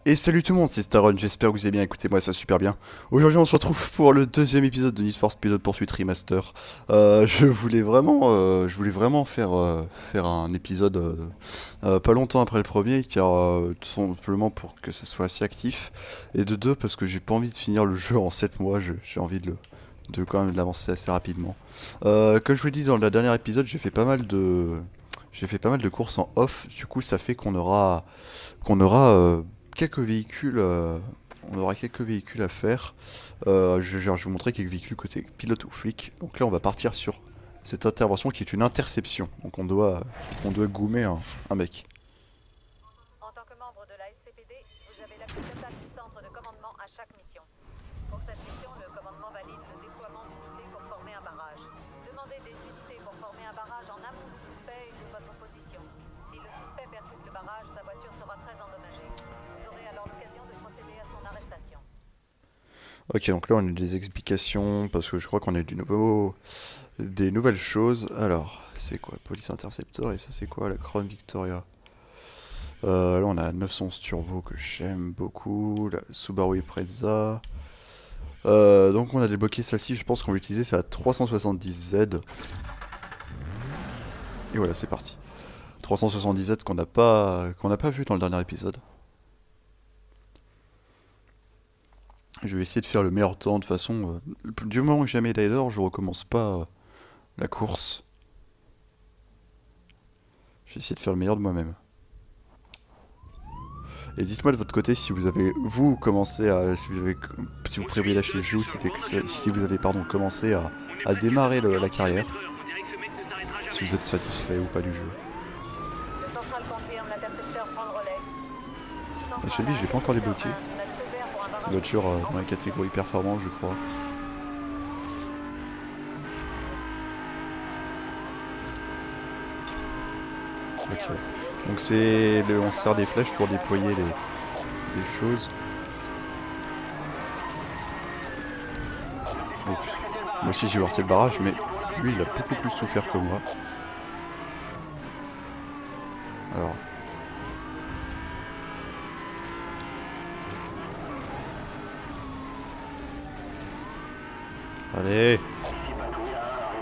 Et salut tout le monde, c'est Staron, j'espère que vous allez bien, écoutez moi ça super bien. Aujourd'hui on se retrouve pour le deuxième épisode de Need for Speed Pursuit Remaster. Je voulais vraiment faire un épisode pas longtemps après le premier, car tout simplement pour que ça soit assez actif. Et de deux, parce que j'ai pas envie de finir le jeu en 7 mois, j'ai envie de quand même l'avancer assez rapidement. Comme je vous l'ai dit dans le dernier épisode, j'ai fait pas mal de courses en off, du coup ça fait qu'on aura quelques véhicules, on aura quelques véhicules à faire. Je vais vous montrer quelques véhicules côté pilote ou flic. Donc là, on va partir sur cette intervention qui est une interception. Donc on doit goumer un mec. En tant que membre de la SCPD, vous avez l'accès total du centre de commandement à chaque mission. Pour cette mission, le commandement valide le déploiement d'unités pour former un barrage. Demandez des unités pour former un barrage en amont du suspect et de votre position. Si le suspect percute le barrage, sa voiture sera très endommagée. Vous aurez alors l'occasion de procéder à son arrestation. Ok, donc là on a des explications parce que je crois qu'on a des nouvelles choses. Alors, c'est quoi? Police Interceptor et ça c'est quoi? La Crown Victoria. Là on a 911 Turbo que j'aime beaucoup. La Subaru Impreza. Donc on a débloqué celle-ci, je pense qu'on va utiliser ça à 370Z. Et voilà, c'est parti. 370Z qu'on n'a pas vu dans le dernier épisode. Je vais essayer de faire le meilleur temps de toute façon. Du moment que j'ai la médaille d'or, je recommence pas la course. Je vais essayer de faire le meilleur de moi-même. Et dites-moi de votre côté si vous avez commencé à si vous prévoyez lâcher le jeu, si vous avez commencé à démarrer la carrière, si vous êtes satisfait ou pas du jeu. Le central confirme, l'intercepteur prend le relais. La Central Shelby, je l'ai pas encore débloqué. on a le feu vert pour un C'est une barrage voiture suffisant. dans la catégorie performance, je crois. Ok. Donc on se sert des flèches pour déployer les choses. Ouf. Moi aussi j'ai lancé le barrage, mais lui il a beaucoup plus souffert que moi. Alors. Allez.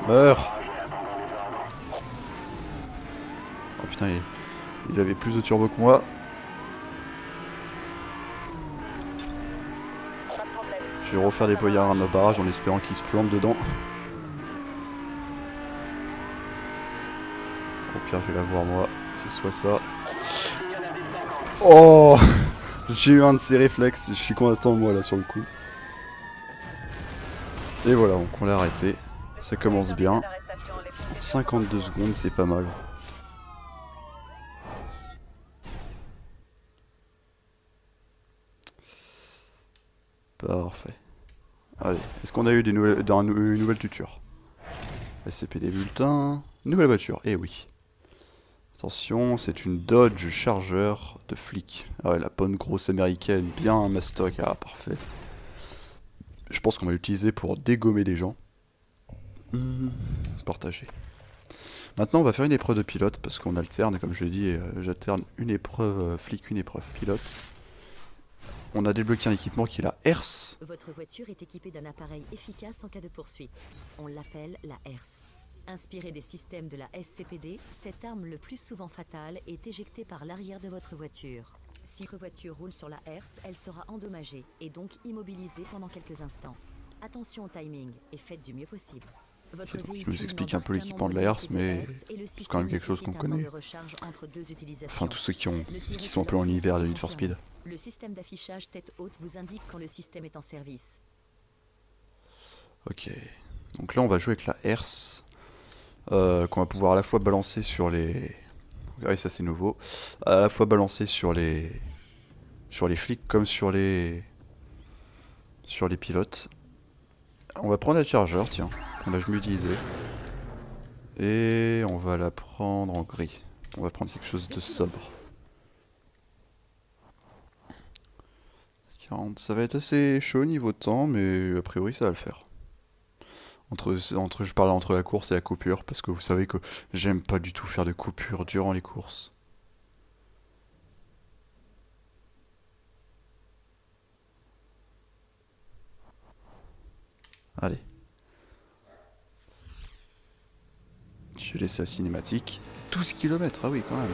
Meurs. Oh putain, il avait plus de turbo que moi. Pas de problème. Je vais refaire déployer un barrage en espérant qu'il se plante dedans. Au pire, je vais l'avoir moi. C'est soit ça. Oh. J'ai eu un de ces réflexes. Je suis content de moi là sur le coup. Et voilà, donc on l'a arrêté. Ça commence bien. 52 secondes, c'est pas mal. Parfait. Allez, est-ce qu'on a eu une nouvelle tuture? SCPD bulletin. Nouvelle voiture, eh oui. Attention, c'est une Dodge Charger de flic. Ah ouais, la bonne grosse américaine, bien mastoc, ah parfait. Je pense qu'on va l'utiliser pour dégommer les gens. Partager. Maintenant, on va faire une épreuve de pilote parce qu'on alterne, comme je l'ai dit, j'alterne une épreuve flic, une épreuve pilote. On a débloqué un équipement qui est la HERS. Votre voiture est équipée d'un appareil efficace en cas de poursuite. On l'appelle la HERS. Inspirée des systèmes de la SCPD, cette arme le plus souvent fatale est éjectée par l'arrière de votre voiture. Si votre voiture roule sur la HERS, elle sera endommagée et donc immobilisée pendant quelques instants. Attention au timing et faites du mieux possible. Votre Je vous explique un peu l'équipement de la HERS, mais c'est quand même quelque chose qu'on connaît. Enfin, tous ceux qui sont un peu en l'univers de Need for Speed. Le système d'affichage tête haute vous indique quand le système est en service. Ok. Donc là, on va jouer avec la HERS. Qu'on va pouvoir à la fois balancer sur les... Ouais, ça c'est nouveau. À la fois balancer sur les flics comme sur les pilotes. On va prendre la Charger, tiens. On va je m'utiliser. Et on va la prendre en gris. On va prendre quelque chose de sobre. 40, ça va être assez chaud niveau temps, mais a priori ça va le faire. Je parle entre la course et la coupure, parce que vous savez que j'aime pas du tout faire de coupure durant les courses. laisser la cinématique. 12 km, ah oui quand même.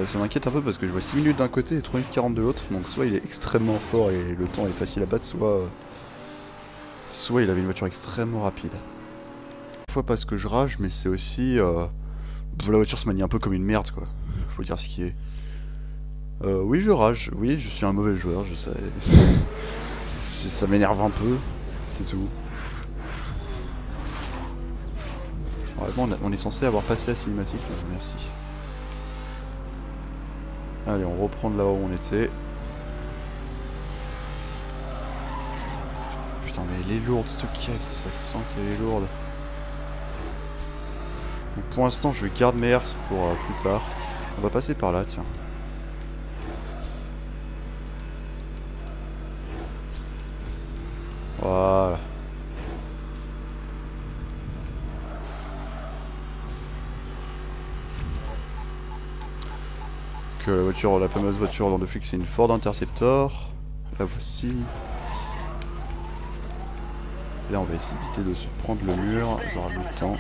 Ça m'inquiète un peu parce que je vois 6 minutes d'un côté et 3 minutes 40 de l'autre, donc soit il est extrêmement fort et le temps est facile à battre, soit il avait une voiture extrêmement rapide. Fois parce que je rage, mais c'est aussi... la voiture se manie un peu comme une merde, quoi. Faut dire ce qui est. Oui, je rage. Oui, je suis un mauvais joueur, je sais. Ça m'énerve un peu, c'est tout. Normalement, on est censé avoir passé la cinématique, merci. Allez, on reprend de là où on était. Putain, mais elle est lourde cette caisse, ça se sent qu'elle est lourde. Donc pour l'instant, je garde mes herses pour plus tard. On va passer par là, tiens. Voilà. Que la voiture, la fameuse voiture dans Netflix, c'est une Ford Interceptor. La voici. Là, on va essayer d'éviter de se prendre le mur. J'aurai le temps.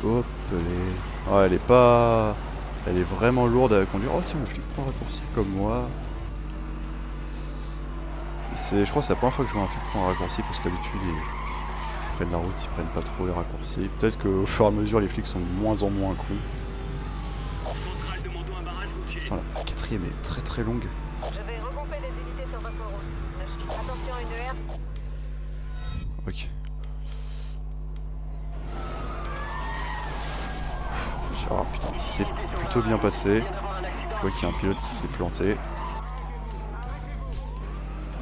Hop, oh, elle est pas... Elle est vraiment lourde à conduire. Oh tiens, le flic prend le raccourci comme moi. Je crois que c'est la première fois que je vois un flic prendre un raccourci parce que d'habitude ils prennent la route, ils prennent pas trop les raccourcis. Peut-être qu'au fur et à mesure les flics sont de moins en moins cons. Putain, la quatrième est très très longue. Je vais regrouper les unités sur votre route. Attention, une herse. Ok. Oh putain, c'est plutôt bien passé. Je vois qu'il y a un pilote qui s'est planté.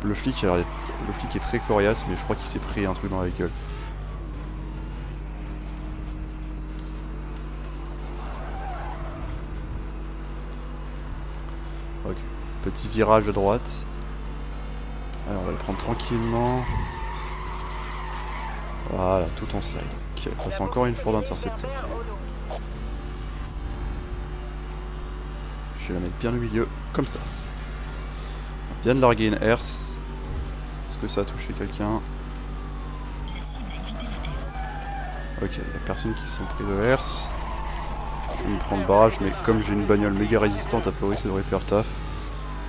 Le flic est très coriace, mais je crois qu'il s'est pris un truc dans la gueule. Ok. Petit virage à droite. Alors on va le prendre tranquillement. Voilà, tout en slide. Ok, c'est encore une Ford Interceptor. Je vais la mettre bien au milieu, comme ça. On vient de larguer une herse. Est-ce que ça a touché quelqu'un? Ok, il n'y a personne qui s'en pris de herse. Je vais me prendre barrage, mais comme j'ai une bagnole méga résistante, a priori ça devrait faire taf.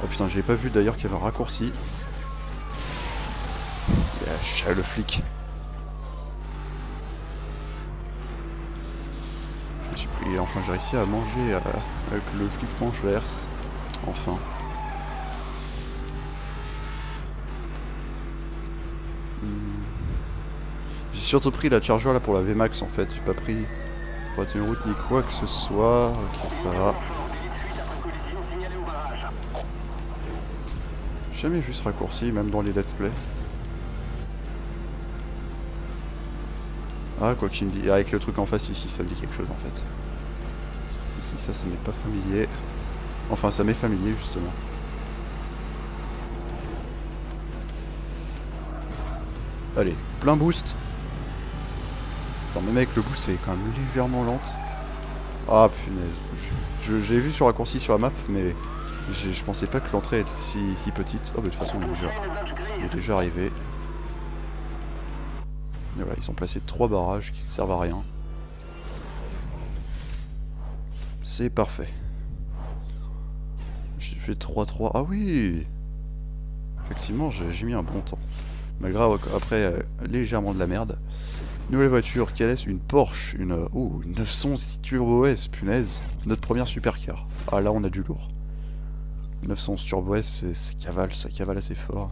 Oh putain, j'avais pas vu d'ailleurs qu'il y avait un raccourci. Le flic. Je me suis pris, enfin j'ai réussi à manger avec le flic mange la herse. Enfin. J'ai surtout pris la Charger là pour la VMAX en fait, j'ai pas pris pour la route ni quoi que ce soit. Ok, ça va. J'ai jamais vu ce raccourci, même dans les let's play. Ah, quoi qu'il me dit. Avec le truc en face ici, ça me dit quelque chose en fait. Si, ça m'est pas familier. Enfin, ça m'est familier justement. Allez, plein boost. Putain, même avec le boost, c'est quand même légèrement lente. Ah punaise. J'ai vu sur raccourci sur la map, mais je pensais pas que l'entrée était si petite. Oh, bah de toute façon, il est déjà arrivé. Et voilà, ils ont placé 3 barrages qui ne servent à rien. C'est parfait. J'ai fait 3-3. Ah oui! Effectivement, j'ai mis un bon temps. Malgré après légèrement de la merde. Nouvelle voiture, quelle est-ce? Une Porsche, une 911 Turbo S, punaise. Notre première supercar. Ah là on a du lourd. 911 Turbo S, ça cavale assez fort.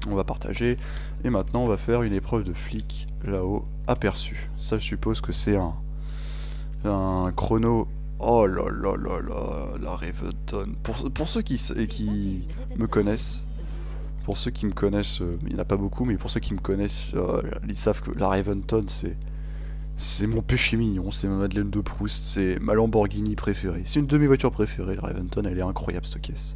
On va partager. Et maintenant on va faire une épreuve de flic là-haut, aperçu. Ça je suppose que c'est un chrono. Oh là là là là, la Raventon. Pour ceux qui me connaissent. Pour ceux qui me connaissent, il n'y en a pas beaucoup, mais pour ceux qui me connaissent, ils savent que la Raventon, c'est mon péché mignon, c'est ma Madeleine de Proust, c'est ma Lamborghini préférée. C'est une de mes voitures préférées, la Raventon, elle est incroyable cette caisse.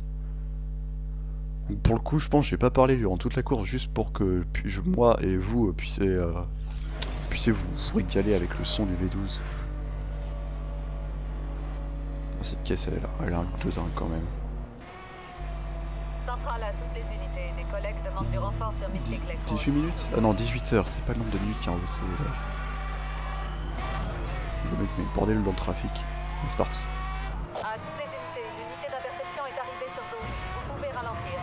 Donc pour le coup, je pense que je vais pas parler durant toute la course, juste pour que moi et vous puissiez vous régaler avec le son du V12. Ah, cette caisse, elle a un goût de dingue quand même. centrale à toutes les unités. Des collègues demandent du renfort sur Mystic Lake Road. 18 minutes? Ah non, 18 heures, c'est pas le nombre de minutes qui a enlevé, c'est... Le mec met le bordel dans le trafic. C'est parti. À toutes les unités, l'unité d'interception est arrivée sur zone. Vous pouvez ralentir.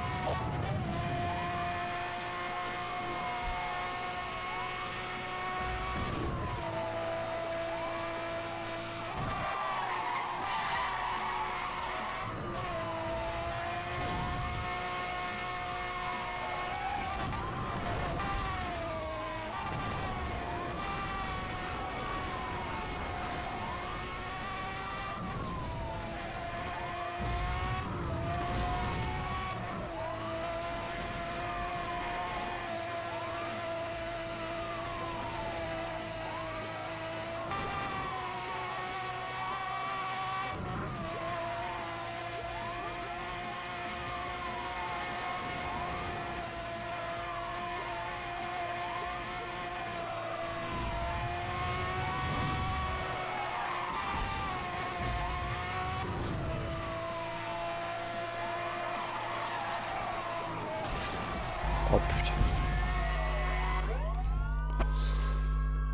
Oh putain.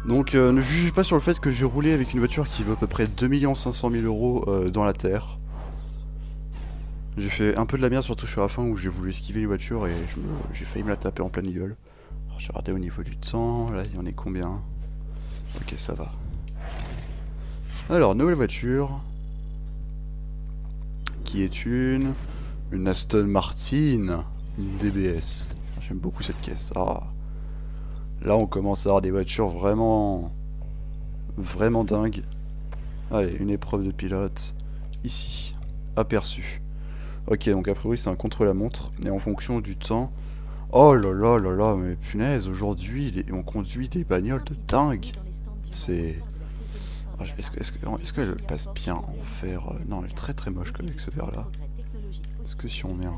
Donc ne jugez pas sur le fait que j'ai roulé avec une voiture qui vaut à peu près 2 500 000 € dans la terre. J'ai fait un peu de la merde, surtout sur la fin où j'ai voulu esquiver une voiture et j'ai failli me la taper en pleine gueule. J'ai regardé au niveau du temps, là il y en est combien? Ok, ça va. Alors, nouvelle voiture. Qui est une Aston Martin, une DBS. J'aime beaucoup cette caisse. Ah. Là on commence à avoir des voitures vraiment dingues. Allez, une épreuve de pilote. Ici, aperçu. Ok, donc a priori c'est un contre-la-montre. Et en fonction du temps... Oh là là là là, mais punaise, aujourd'hui on conduit des bagnoles de dingue. C'est... Est-ce qu'elle passe bien en fer? Non, elle est très très moche avec ce verre là. Est-ce que si on met un...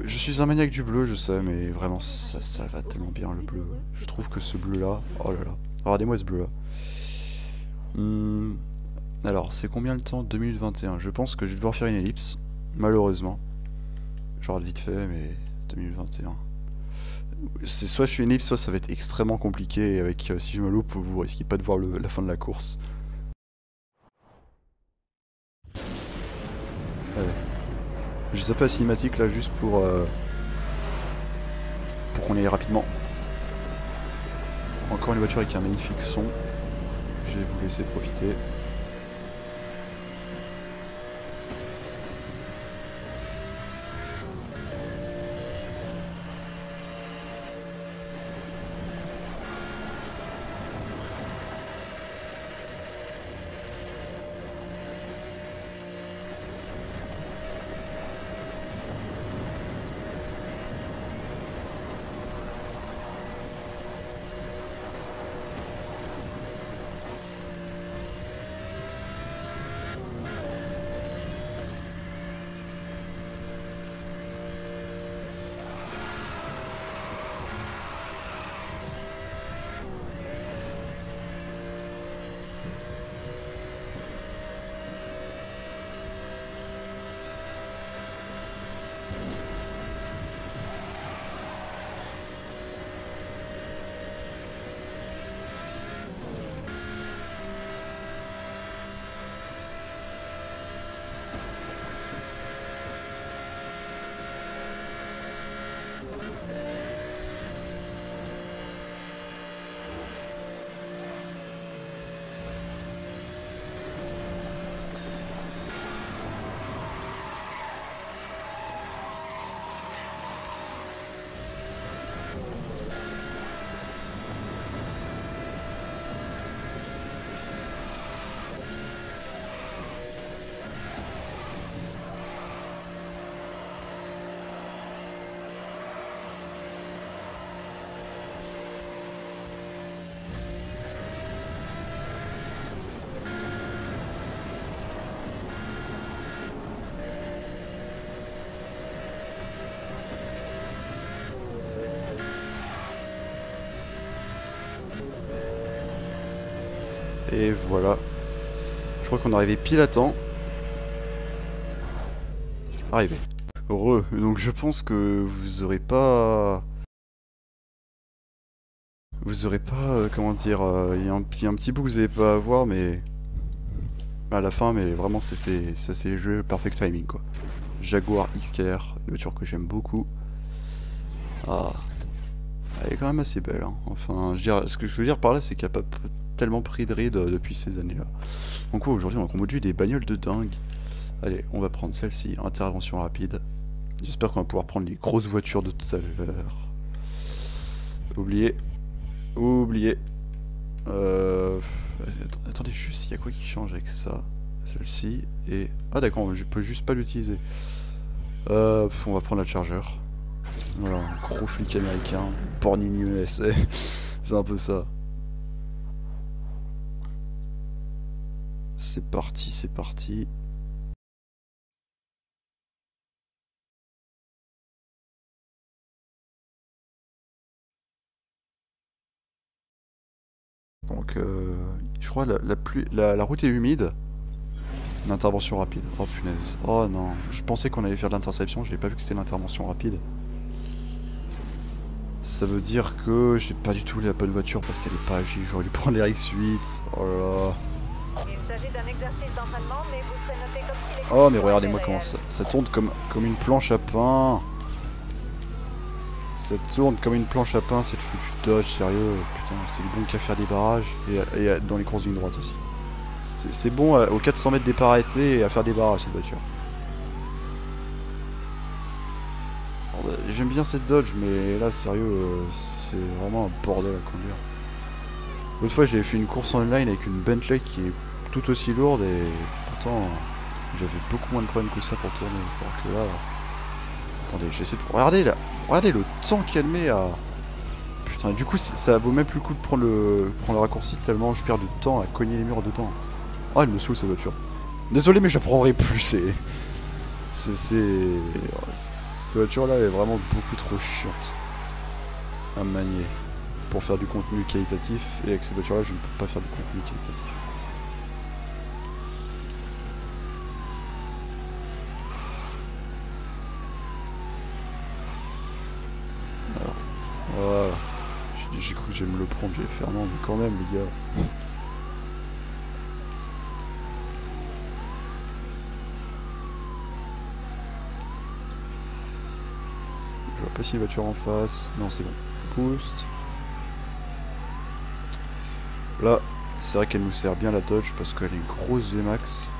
Je suis un maniaque du bleu, je sais, mais vraiment ça va tellement bien le bleu. Je trouve que ce bleu là... Oh là là. Regardez-moi ce bleu là. Alors, c'est combien le temps? 2 minutes 21. Je pense que je vais devoir faire une ellipse, malheureusement. Je regarde vite fait, mais 2 minutes 21. C'est soit je fais une ellipse, soit ça va être extrêmement compliqué. Et avec si je me loupe, vous risquez pas de voir la fin de la course. Allez. J'ai zappé la cinématique là juste pour qu'on y aille rapidement. Encore une voiture avec un magnifique son. Je vais vous laisser profiter. Et voilà. Je crois qu'on est arrivé pile à temps. Arrivé. Donc je pense que vous aurez pas... Vous aurez pas... comment dire... Il y a un petit bout que vous n'allez pas avoir, mais... À la fin, mais vraiment c'était... Ça c'est le jeu perfect timing, quoi. Jaguar XKR, une voiture que j'aime beaucoup. Ah... Elle est quand même assez belle, hein. Enfin, ce que je veux dire par là, c'est qu'elle n'a pas tellement pris de ride depuis ces années-là. Donc ouais, aujourd'hui, on a conduit des bagnoles de dingue. Allez, on va prendre celle-ci, intervention rapide. J'espère qu'on va pouvoir prendre les grosses voitures de tout à l'heure. Oubliez. Attendez, juste, il y a quoi qui change avec ça? Celle-ci, et... Ah d'accord, je peux juste pas l'utiliser. On va prendre la chargeur. Voilà, un gros flic américain, born in USA, c'est un peu ça. C'est parti. Donc, je crois la route est humide. Une intervention rapide. Oh punaise. Oh non, je pensais qu'on allait faire de l'interception, je n'ai pas vu que c'était l'intervention rapide. Ça veut dire que j'ai pas du tout la bonne voiture parce qu'elle est pas agile. J'aurais dû prendre l'RX8. Oh là là. Il s'agit d'un exercice d'entraînement, mais vous serez noté comme si les Oh mais regardez-moi comment ça tourne comme une planche à pain. Ça tourne comme une planche à pain, cette foutue Dodge, sérieux. Putain, c'est bon qu'à faire des barrages et dans les courses d'une droite aussi. C'est bon aux 400 mètres départ arrêté et à faire des barrages cette voiture. J'aime bien cette Dodge, mais là, sérieux, c'est vraiment un bordel à conduire. L'autre fois, j'avais fait une course online avec une Bentley qui est tout aussi lourde et pourtant, j'avais beaucoup moins de problèmes que ça pour tourner. Alors que là, attendez, j'essaie de... Regardez là, regardez le temps qu'elle met à... Putain, du coup, ça vaut même plus le coup de prendre le raccourci tellement je perds du temps à cogner les murs dedans. Oh, elle me saoule cette voiture. Désolé, mais je la prendrai plus, cette voiture là est vraiment beaucoup trop chiante à manier pour faire du contenu qualitatif, et avec cette voiture là je ne peux pas faire du contenu qualitatif. Alors, voilà. J'ai cru que j'allais me le prendre, j'ai fait non mais quand même les gars. Je vois pas si les voitures en face. Non, c'est bon. Boost. Là, c'est vrai qu'elle nous sert bien la Dodge parce qu'elle est une grosse VMAX.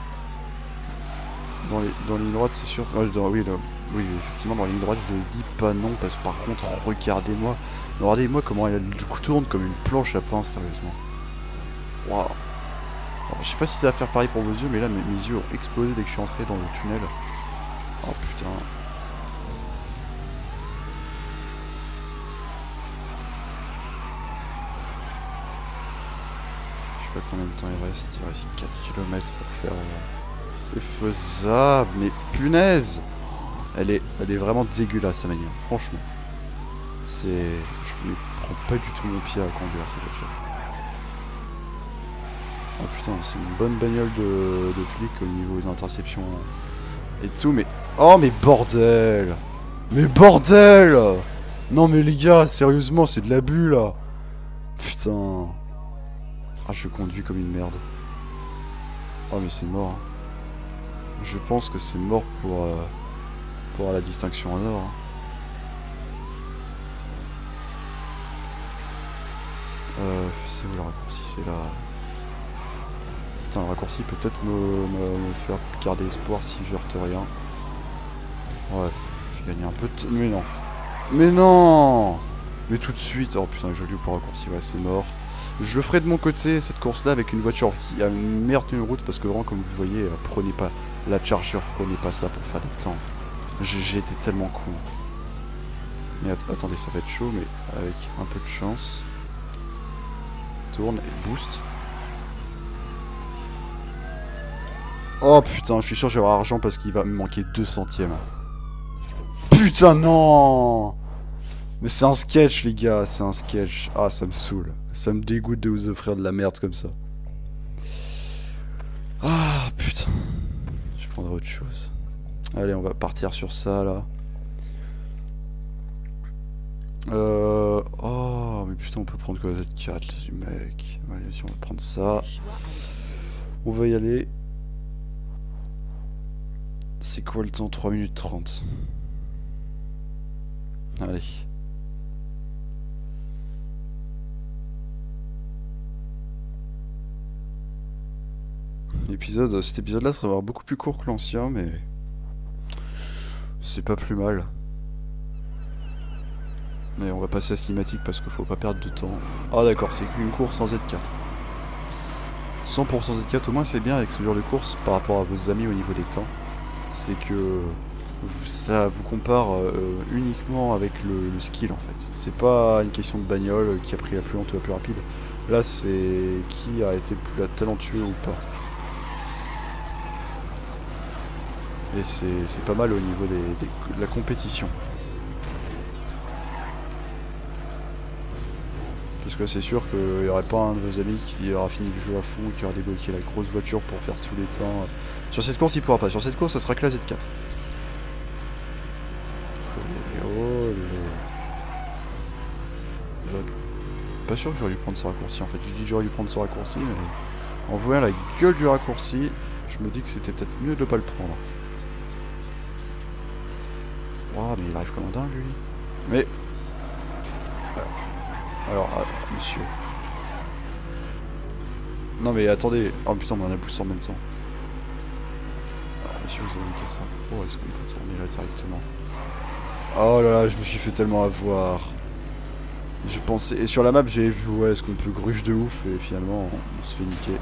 Dans la ligne droite, c'est sûr. Oui, effectivement, dans la ligne droite, je ne dis pas non parce que par contre, regardez-moi. Regardez-moi comment elle tourne comme une planche à pain, sérieusement. Waouh. Je sais pas si ça va faire pareil pour vos yeux, mais là, mes yeux ont explosé dès que je suis entré dans le tunnel. Oh putain. Je sais pas combien de temps il reste 4 km pour faire... C'est faisable, mais punaise. Elle est vraiment dégueulasse sa manière, franchement. Je ne prends pas du tout mon pied à conduire cette voiture. Oh putain, c'est une bonne bagnole de flic au niveau des interceptions et tout, mais... Oh mais bordel. Mais bordel. Non mais les gars, sérieusement, c'est de l'abus là. Putain. Ah, je conduis comme une merde. Oh mais c'est mort. Hein. Je pense que c'est mort pour la distinction en or. Hein. C'est où le raccourci? C'est là. Putain, le raccourci peut peut-être me faire garder espoir si je heurte rien. Ouais, je gagne un peu de... Mais non. Mais non. Mais tout de suite. Oh putain, j'ai lu pour raccourci, ouais, c'est mort. Je le ferai de mon côté, cette course-là, avec une voiture qui a une meilleure tenue de route, parce que vraiment, comme vous voyez, prenez pas la Charger, prenez pas ça pour faire des temps. J'ai été tellement con. Mais attendez, ça va être chaud, mais avec un peu de chance. Tourne et boost. Oh putain, je suis sûr que j'aurai argent parce qu'il va me manquer 2 centièmes. Putain, non. Mais c'est un sketch, les gars, c'est un sketch. Ah, ça me saoule. Ça me dégoûte de vous offrir de la merde comme ça. Ah, putain. Je prendrai autre chose. Allez, on va partir sur ça là. Oh, mais putain, on peut prendre quoi, Z4 là, mec. Allez, si on va prendre ça. On va y aller. C'est quoi le temps? 3 minutes 30. Allez. Cet épisode-là sera beaucoup plus court que l'ancien, mais c'est pas plus mal. Mais on va passer à cinématique parce qu'il faut pas perdre de temps. Ah d'accord, c'est qu'une course en Z4. 100% Z4, au moins c'est bien avec ce genre de course par rapport à vos amis au niveau des temps. C'est que ça vous compare uniquement avec le skill en fait. C'est pas une question de bagnole qui a pris la plus lente ou la plus rapide. Là c'est qui a été le plus talentueux ou pas. Et c'est pas mal au niveau de la compétition. Parce que c'est sûr qu'il n'y aurait pas un de vos amis qui aura fini le jeu à fond, qui aura débloqué la grosse voiture pour faire tous les temps. Sur cette course, il pourra pas. Sur cette course, ça sera que la Z4. Pas sûr que j'aurais dû prendre ce raccourci en fait. Je dis que j'aurais dû prendre ce raccourci, mais en voyant la gueule du raccourci, je me dis que c'était peut-être mieux de ne pas le prendre. Waouh, mais il arrive comme un dingue lui. Mais. Alors, monsieur. Non mais attendez. Oh putain, on en a poussé en même temps. Alors, monsieur, vous avez qu'à ça. Oh, est-ce qu'on peut tourner là directement? Oh là là, je me suis fait tellement avoir. Je pensais. Et sur la map, j'ai vu, ouais, est-ce qu'on peut gruge de ouf, et finalement, on se fait niquer.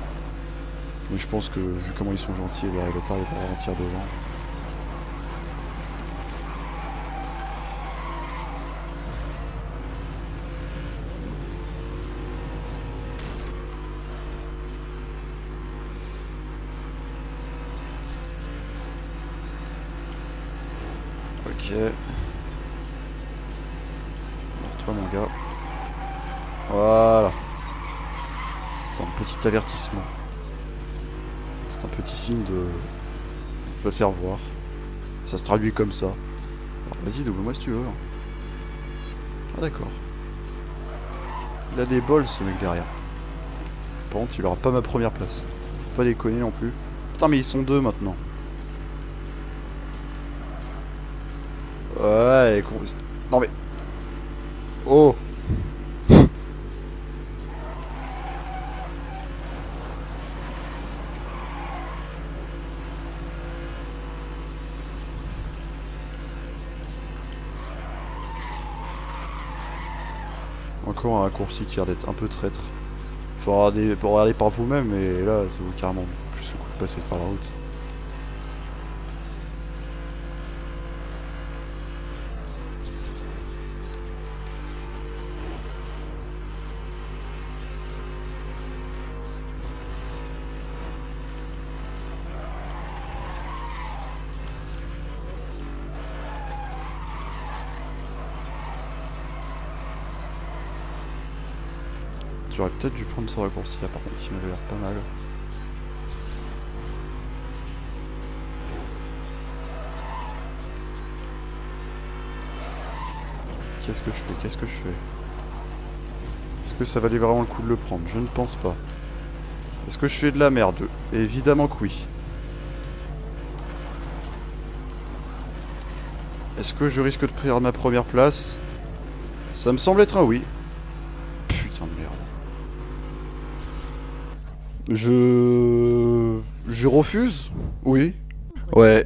Mais je pense que, vu comment ils sont gentils, les bâtards, ils vont ralentir devant. Ok. Alors toi mon gars. Voilà. C'est un petit avertissement. C'est un petit signe de le faire voir. Ça se traduit comme ça. Alors vas-y, double-moi si tu veux. Ah d'accord. Il a des bols ce mec derrière. Par contre, il aura pas ma première place. Faut pas déconner non plus. Putain mais ils sont deux maintenant. Ouais, non mais... Oh. Encore un raccourci qui a l'air d'être un peu traître. Faut regarder par vous-même, et là, ça vaut carrément plus le coup de passer par la route. J'aurais peut-être dû prendre ce raccourci là, par contre, il m'avait l'air pas mal. Qu'est-ce que je fais? Qu'est-ce que je fais? Est-ce que ça valait vraiment le coup de le prendre? Je ne pense pas. Est-ce que je fais de la merde? Évidemment que oui. Est-ce que je risque de perdre ma première place? Ça me semble être un oui. Putain de merde. Je refuse? Oui. Ouais,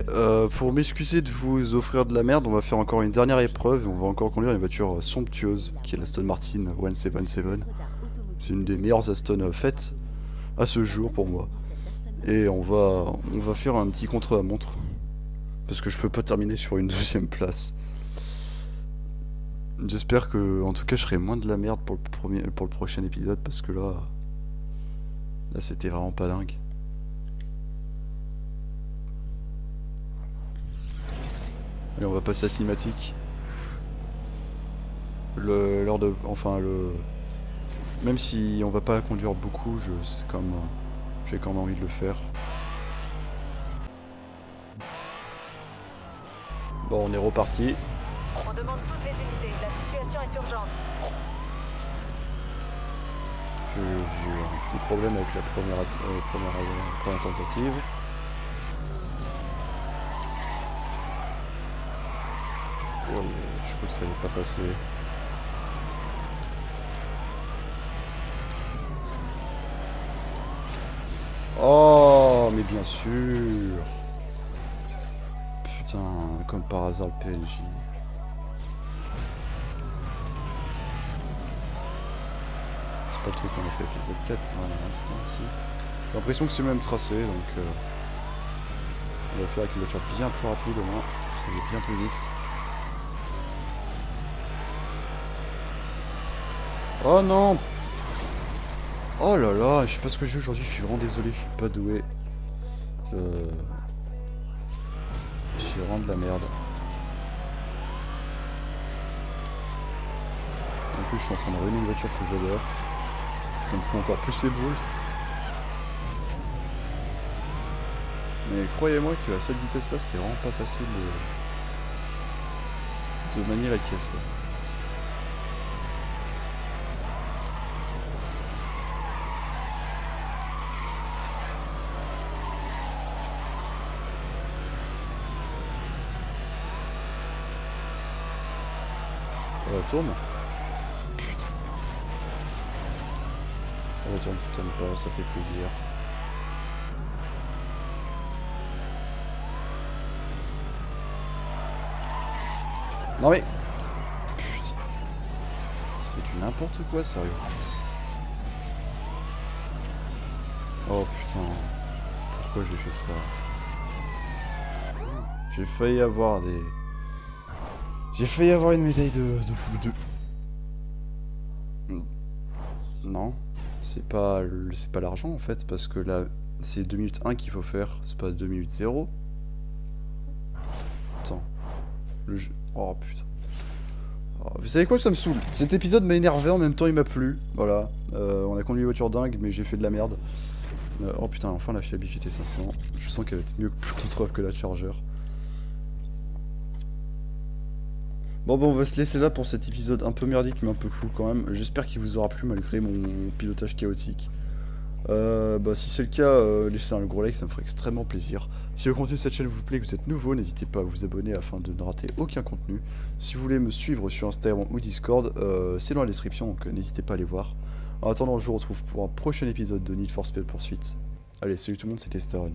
pour m'excuser de vous offrir de la merde, on va faire encore une dernière épreuve et on va encore conduire une voiture somptueuse qui est l'Aston Martin 177. C'est une des meilleures Aston faites à ce jour pour moi. Et on va faire un petit contre-la-montre parce que je peux pas terminer sur une deuxième place. J'espère que, en tout cas, je ferai moins de la merde pour le prochain épisode parce que là c'était vraiment pas dingue. Allez, on va passer à cinématique. Même si on va pas conduire beaucoup, j'ai quand même envie de le faire. Bon, on est reparti. On demande toutes les unités. La situation est urgente. J'ai eu un petit problème avec la première tentative. Oh, je crois que ça n'allait pas passer. Oh, mais bien sûr. Putain, comme par hasard le PNJ. C'est pas le truc qu'on a fait avec les Z4 pour l'instant ici. J'ai l'impression que c'est le même tracé, donc on va faire avec une voiture bien plus rapide au moins. Ça va bien plus vite. Oh non! Oh là là, je sais pas ce que j'ai aujourd'hui, je suis vraiment désolé, je suis pas doué. J'ai vraiment de la merde. En plus, je suis en train de ruiner une voiture que j'adore. Ça me fout encore plus les boules. Mais croyez-moi qu'à cette vitesse-là, c'est vraiment pas facile de manier la caisse, quoi. Tourne. Putain. La voiture ne tourne pas, ça fait plaisir. Non mais... Putain. C'est du n'importe quoi, sérieux. Oh putain. Pourquoi j'ai fait ça? J'ai failli avoir des... J'ai failli avoir une médaille de... Non, c'est pas l'argent en fait, parce que là, c'est 2 minutes 1 qu'il faut faire, c'est pas 2 minutes 0. Attends. Le jeu... Oh putain. Oh, vous savez quoi, ça me saoule. Cet épisode m'a énervé, en même temps il m'a plu. Voilà. On a conduit une voiture dingue, mais j'ai fait de la merde. Oh putain, enfin la Shelby GT500. Je sens qu'elle va être mieux, plus contrôlable que la Charger. Bon, on va se laisser là pour cet épisode un peu merdique mais un peu cool quand même. J'espère qu'il vous aura plu malgré mon pilotage chaotique. Si c'est le cas, laissez un gros like, ça me ferait extrêmement plaisir. Si le contenu de cette chaîne vous plaît et que vous êtes nouveau, n'hésitez pas à vous abonner afin de ne rater aucun contenu. Si vous voulez me suivre sur Instagram ou Discord, c'est dans la description, donc n'hésitez pas à les voir. En attendant, je vous retrouve pour un prochain épisode de Need for Speed Poursuite. Allez, salut tout le monde, c'était Staron.